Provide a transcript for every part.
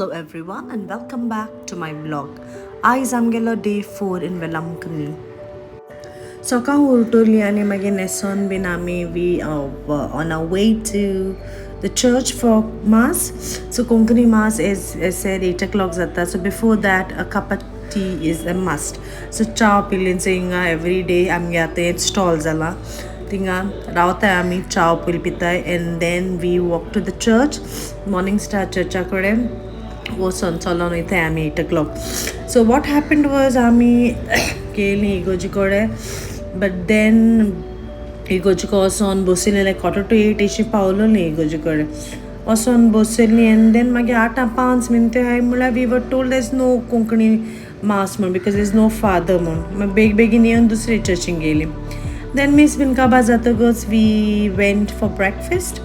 Hello everyone and welcome back to my vlog. आज आमगेलो day 4 in Vailankanni. Soka urtuli ani magi nesson bin ami we on our way to the church for mass. So Konkani mass is said 8 o'clock zata. So before that a cup of tea is a must. So cha pilin sayinga every day amgyate stalls ala. Tinga rauta ami cha pilpitai and then we walk to the church. Morning star church akore. Was on Solon with Amy 8 o'clock. So what happened was Ami Kaylee Gojikore, but then Igojiko on Bosili like quarter to 8 ishi Paulo Gojikore. Also on Bosili and then Magiata Pans Minte Mula we were told there's no Konkani mass moon because there's no father moon. My big beginning on the church in Galim. Then Miss Vinkaba Zatagos we went for breakfast.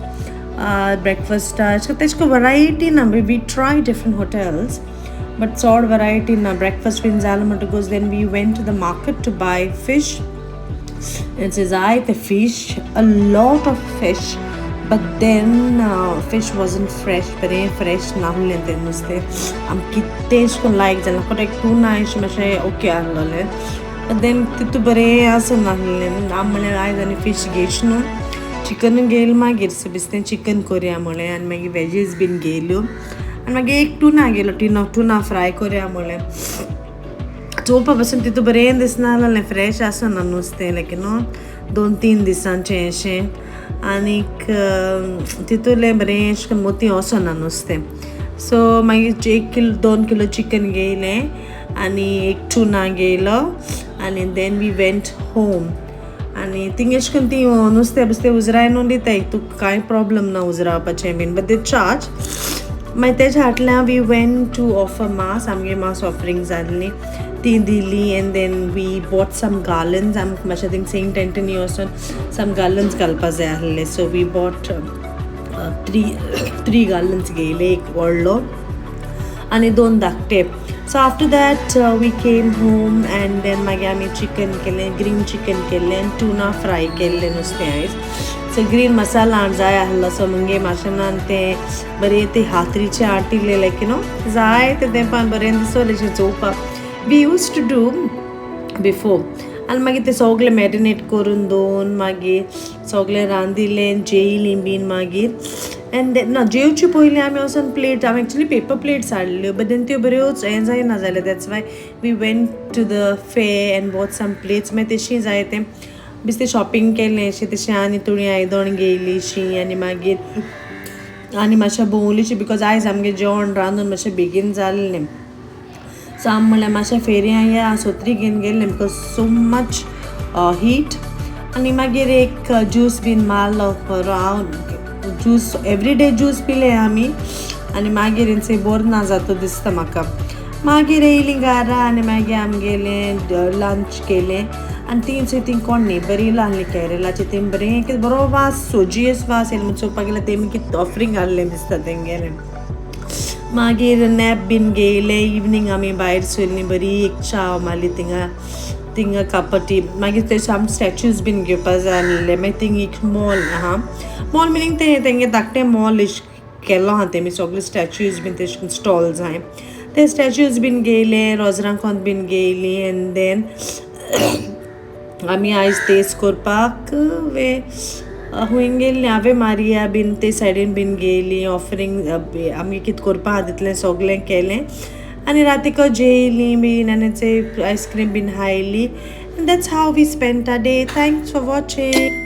Breakfast so variety na we try different hotels but sort variety na breakfast in Zalamatagos. Then we went to the market to buy fish. It says I the fish, a lot of fish, but then fish wasn't fresh, very fresh na hulente nuste am kittesh ko like jala correct tuna ish mashe okay allale but then titu bare asan na hulen amale I the fish geshno chicken गेल मागीर सो बिस्तें chicken कोरया म्हळें आनी मागीर wages been गेल्यो आनी मागीर एक tuna गेलो tuna fry कोरया म्हळें चोवपा पासून तितू बरें दिसना जालें फ्रेश आसना नुस्तें लायक यू नो 2-3 दिसांचें अशें आनीक तितूलें बरें अशें करून मोती वचना नुस्तें सो मागीर 1-2 किलो चिकन गेलें आनी एक टुना गेलो आनी देन वी वेंट होम आणि थिंगेश करून ती नुस्तें बिस्तें उजराय न्हू दिताय तुका कांय प्रॉब्लम ना उजरावपाचें बीन बट दे चार्ज मागीर तेच्या फाटल्यान we went to offer mass आमगे मास ऑफरींग जाल्ली ती दिली and then we bought some garlands आमकां मातशें थिंग सेंट एंटनी वचून सम गार्लंड्स घालपा जाय आसले सो वी बॉट 3 गार्लंड्स घेयले एक व्हडलो आनी 2 धाकटे. So after that we came home and then मागीर आमी चिकन केलें ग्रीन चिकन केलें टुना फ्राय केल्लें नुस्तें आयज सो ग्रीन मसाला जाय आसलो सो मुगे माशेनान तें बरें तें हातरीचें आटिल्लें लायक यू नो जाय तें तेंपान बरें दिसलें अशें चोवपाक we use to do before आनी मागीर तें सगळें मॅरिनेट करून दवरून मागीर सगळें रांदिल्लें जेयलीं बीन मागीर एंड देन ना जेवचे पयलीं आमी वचून प्लेट हांवें एक्चुली पेपर प्लेट्स हाडल्यो बट देन त्यो बऱ्योच हें जायना जालें that's why we went to the fair and bought some plates मागीर तशीं जाय तें बेश्टें शॉपिंग केलें अशें तशें आनी थोडीं आयदण घेयलीं आनी मागीर आनी मातशें भोंवलीशीं बिकॉज आयज आमगे जेवण रांदून मातशें बेगीन जाल्लें सो आमी म्हणलें मातशें फेरया या सोत्री घेवन गेल्लें बिकॉज सो मच हीट आनी मागीर एक ज्यूस बीन मारलो हांव ज्यूस एवरीडे ज्यूस पिले आमी आनी मागीर इनसे बोर ना जाता दिसता म्हाका मागीर येयलीं घरा आनी मागीर आमगेलें लंच केलें आनी तीं कोण नेबरी आसलीं केरलाचें तें बरें बरो वास सोजियस वास येयलो म्हूण चोवपाक गेल्यार तेमी कितें ऑफरींग हाडलें दिसता तेंगेलें मागीर नॅप बीन घेयलें इवनींग आमी भायर सरलीं बरी एक चाव मारली थिंगा कापटी मागीर ते साम स्टॅच्यूज बीन घेवपा जाय आसले मागीर थिंग एक मॉल आहा मॉल मिनींग तें तेंगे धाकटें मॉल इश केलो आहा तेमी सगळे स्टॅच्यूज बीन तेश स्टॉल्स आहाय ते स्टॅच्यूज बीन घेयले रोजरांकोंत बीन घेयली एंड देन आमी आयज टेस्ट करपाक हूंय गेल्लीं हांवें मारिया बीन ते सायडीन बीन घेयलीं ऑफरींग आमी कितें करपा आहा तितलें सगळें केलें आनी रातीको जेयलीं बीन आनी ते आयस्क्रीम बीन हायली and that's how we spent our day. Thanks for watching.